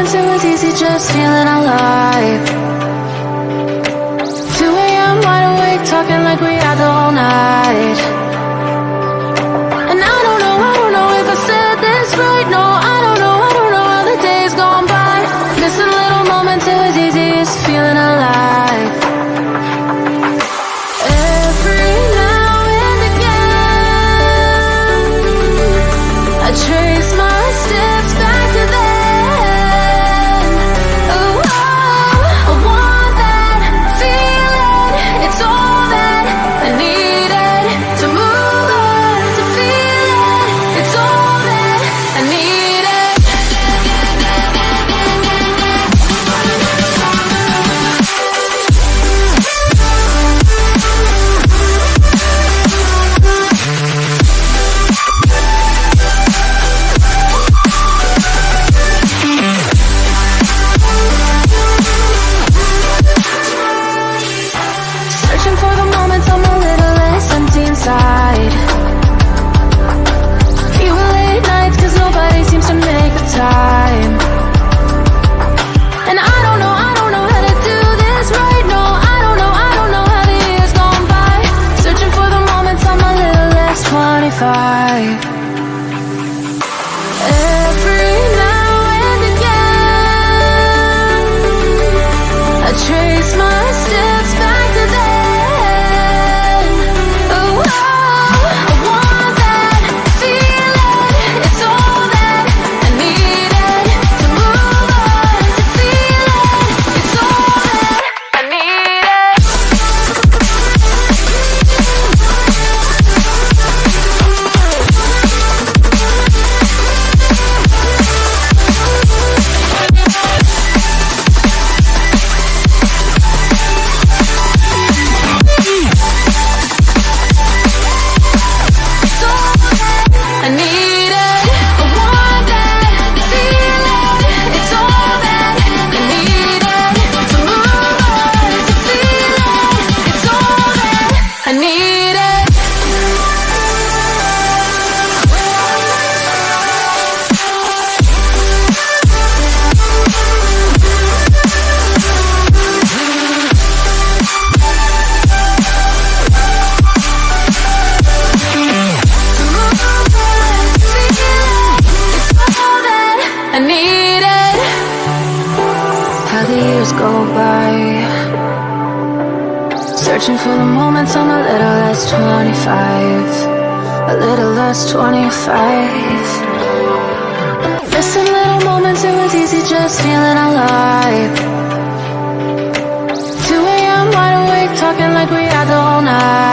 moments it was easy just feeling alive. 2 a.m. wide awake, talking like we had the whole night. And I don't know if I said this right. No, I don't know how the days gone by. Missing little moments, it was easy just feeling alive. Every now and again, I trace my steps back to then. Oh, I want that feeling. It's all that I needed to move on, to feel it. It's all that I needed. Searching for the moments I'm a little less empty inside. Few late nights cause nobody seems to make the time. And I don't know how to do this right. No, I don't know how the years gone by. Searching for the moments I'm a little less 25. Every now and again, I trace my steps back to then. Oh, I want that feeling. It's all that I needed to move on, to feel it. It's all that I needed. It's all that I needed. I want that feeling. It's all that I needed to move on, to feel it. It's all that I needed. I needed. How the years go by, searching for the moments I'm a little less 25, a little less 25. Missing little moments, it was easy just feeling alive. 2 a.m. wide awake, talking like we had the whole night.